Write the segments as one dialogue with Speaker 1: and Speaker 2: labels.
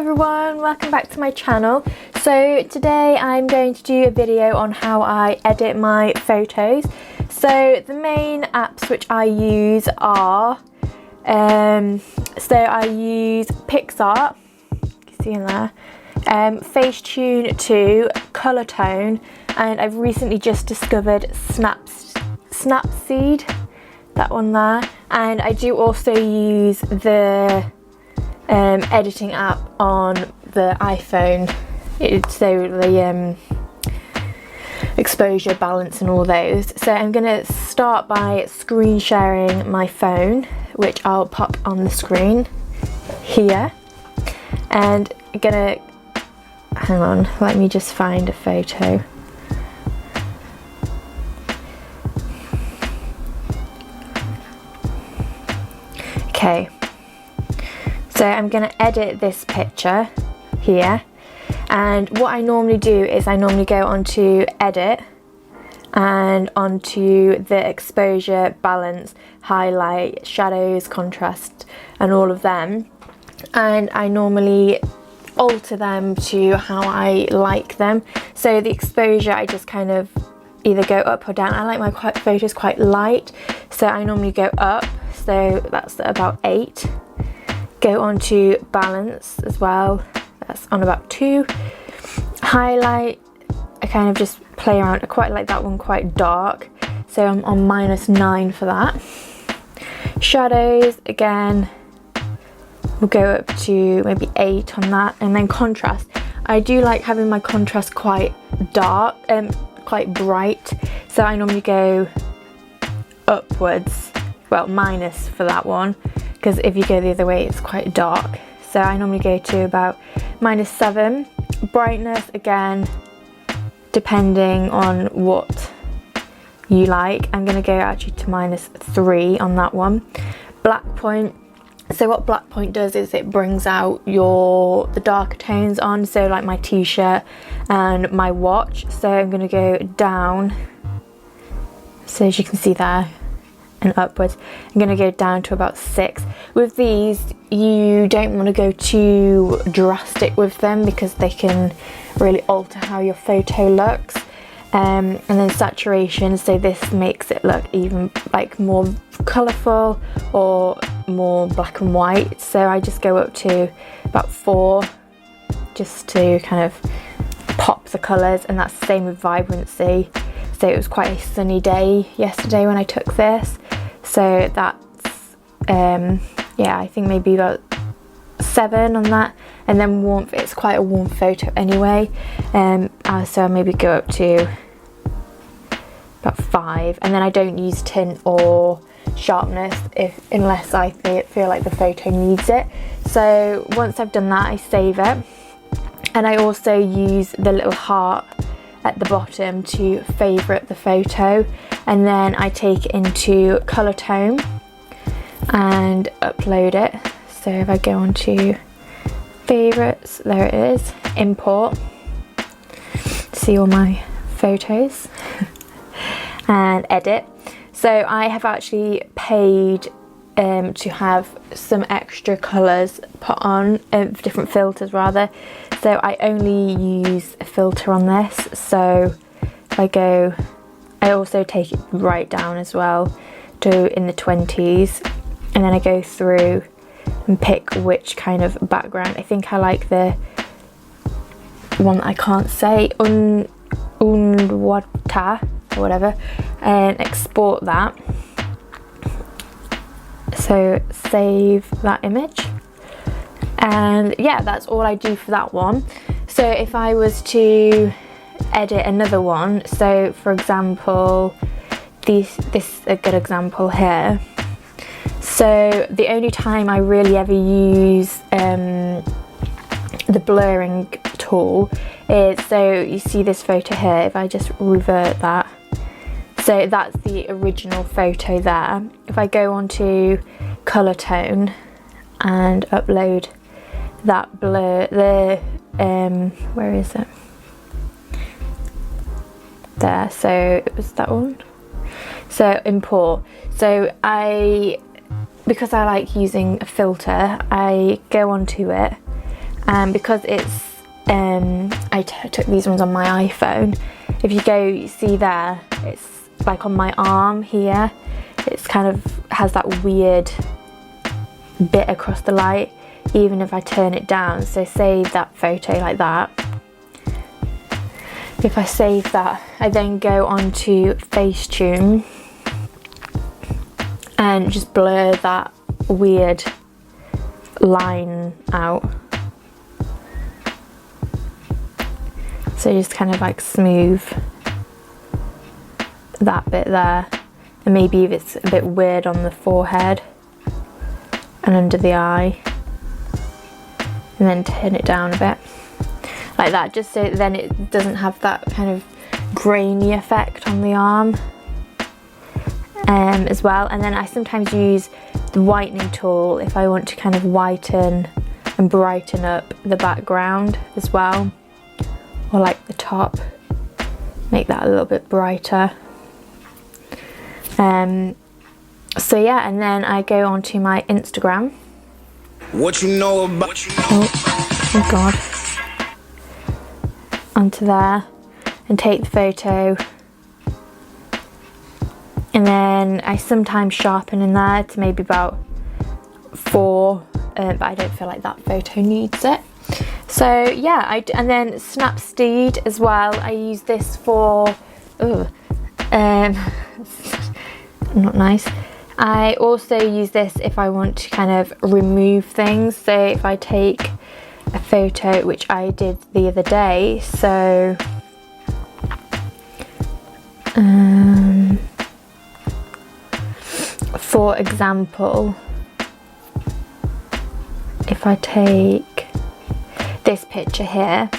Speaker 1: everyone, welcome back to my channel. So today I'm going to do a video on how I edit my photos. So the main apps which I use are, so I use PixArt, you can see in there, Facetune 2, Colour Tone, and I've recently just discovered Snapseed, that one there, and I do also use the editing app on the iPhone, so the exposure, balance and all those. So I'm going to start by screen sharing my phone, which I'll pop on the screen here, and I'm going to, hang on, let me just find a photo. Okay. So I'm going to edit this picture here, and what I normally do is I normally go onto edit and onto the exposure, balance, highlight, shadows, contrast and all of them, and I normally alter them to how I like them. So the exposure, I just kind of either go up or down. I like my photos quite light, so I normally go up, so that's about 8. Go on to balance as well, that's on about 2. Highlight, I kind of just play around. I quite like that one quite dark, so I'm on -9 for that. Shadows, again, we'll go up to maybe 8 on that. And then contrast, I do like having my contrast quite dark and quite bright, so I normally go upwards, well, minus for that one, because if you go the other way it's quite dark. So I normally go to about -7. Brightness, again, depending on what you like, I'm going to go actually to -3 on that one. Black point, so what black point does is it brings out the darker tones on, so like my t-shirt and my watch. So I'm going to go down, so as you can see there, and upwards. I'm going to go down to about 6. With these, you don't want to go too drastic with them because they can really alter how your photo looks. And then saturation, so this makes it look even like more colourful or more black and white. So I just go up to about 4 just to kind of pop the colours, and that's the same with vibrancy. So it was quite a sunny day yesterday when I took this, so that's yeah, I think maybe about 7 on that. And then warmth, it's quite a warm photo anyway, so I'll maybe go up to about 5. And then I don't use tint or sharpness unless I feel like the photo needs it. So once I've done that, I save it, and I also use the little heart at the bottom to favourite the photo, and then I take it into Colour Tone and upload it. So if I go on to favourites, there it is, import, see all my photos and edit. So I have actually paid to have some extra colours put on, different filters rather. So I only use a filter on this, so if I go, I also take it right down as well to in the 20s, and then I go through and pick which kind of background. I think I like the one that I can't say, Unwata or whatever, and export that. So save that image, and yeah, that's all I do for that one. So if I was to edit another one, so for example this is a good example here. So the only time I really ever use the blurring tool is, so you see this photo here, if I just revert that, so that's the original photo there. If I go on to Colour Tone and upload that blur, where is it? There, so it was that one. So import. So because I like using a filter, I go onto it and because it's I took these ones on my iPhone, if you go, you see there, it's like on my arm here, it's kind of has that weird bit across the light, even if I turn it down. So save that photo like that. If I save that, I then go on to Facetune and just blur that weird line out. So just kind of like smooth that bit there, and maybe if it's a bit weird on the forehead and under the eye, and then turn it down a bit like that, just so then it doesn't have that kind of grainy effect on the arm as well. And then I sometimes use the whitening tool if I want to kind of whiten and brighten up the background as well, or like the top, make that a little bit brighter. So yeah, and then I go onto my Instagram.
Speaker 2: What you know about
Speaker 1: Oh god. Onto there and take the photo, and then I sometimes sharpen in there to maybe about 4, but I don't feel like that photo needs it. So yeah, and then Snapseed as well. I use this for not nice. I also use this if I want to kind of remove things. So if I take a photo, which I did the other day, so for example, if I take this picture here,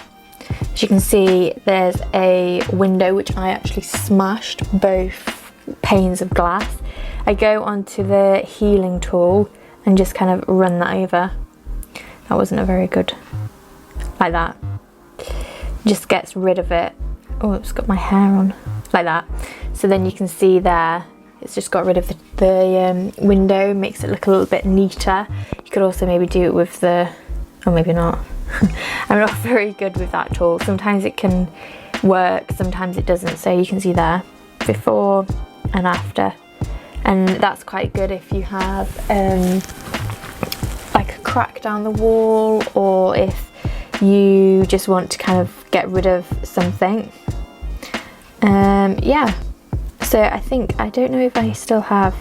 Speaker 1: as you can see, there's a window which I actually smashed both panes of glass. I go onto the healing tool and just kind of run that over. That wasn't a very good, like that. Just gets rid of it. Oh, it's got my hair on, like that. So then you can see there, it's just got rid of the window, makes it look a little bit neater. You could also maybe do it with the, or maybe not. I'm not very good with that tool. Sometimes it can work, sometimes it doesn't. So you can see there, before and after. And that's quite good if you have like a crack down the wall, or if you just want to kind of get rid of something. Yeah, so I think, I don't know if I still have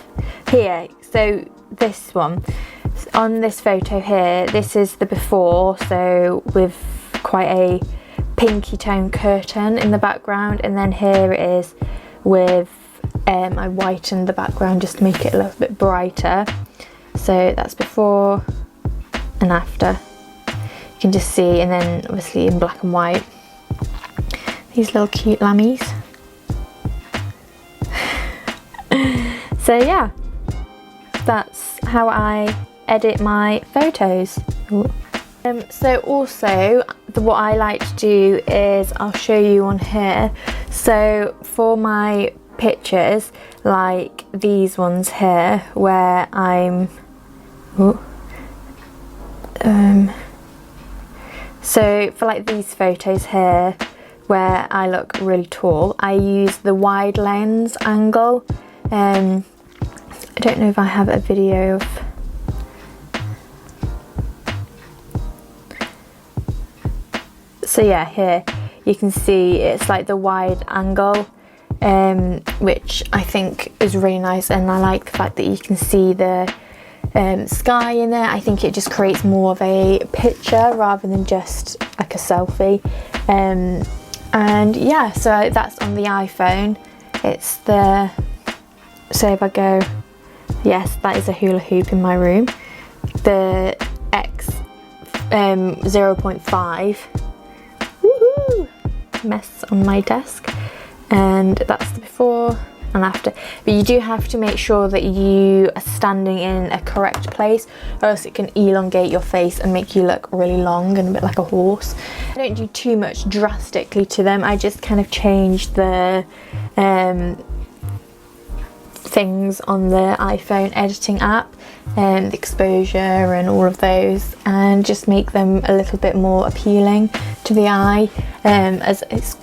Speaker 1: here, so this one, on this photo here, this is the before, so with quite a pinky tone curtain in the background, and then here it is with I whitened the background just to make it a little bit brighter. So that's before and after. You can just see, and then obviously in black and white, these little cute lammies. So yeah, that's how I edit my photos. So also what I like to do is, I'll show you on here, so for my pictures like these ones here where I'm so for like these photos here where I look really tall, I use the wide lens angle. I don't know if I have a video of so yeah, here you can see it's like the wide angle, which I think is really nice, and I like the fact that you can see the sky in there. I think it just creates more of a picture rather than just like a selfie. And yeah, so that's on the iPhone. It's the, so if I go, yes, that is a hula hoop in my room, the X 0.5 woohoo mess on my desk, and that's the before and after. But you do have to make sure that you are standing in a correct place, or else it can elongate your face and make you look really long and a bit like a horse. I don't do too much drastically to them. I just kind of change the things on the iPhone editing app, the exposure and all of those, and just make them a little bit more appealing to the eye,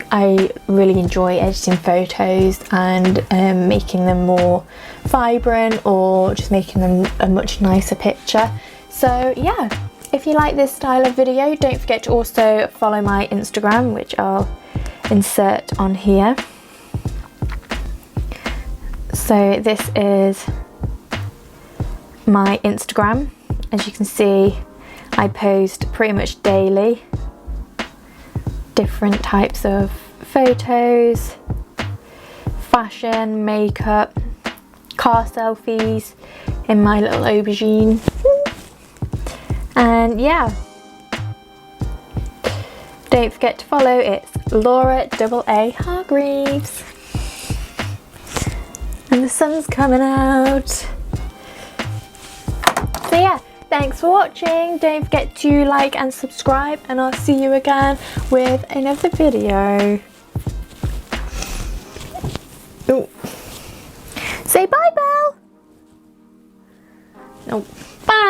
Speaker 1: I really enjoy editing photos and making them more vibrant, or just making them a much nicer picture. So yeah, if you like this style of video, don't forget to also follow my Instagram, which I'll insert on here. So this is my Instagram. As you can see, I post pretty much daily different types of photos, fashion, makeup, car selfies in my little aubergine. And yeah, don't forget to follow, it's Laura AA Hargreaves. And the sun's coming out. So yeah, thanks for watching. Don't forget to like and subscribe, and I'll see you again with another video. Ooh. Say bye, Belle. No, bye.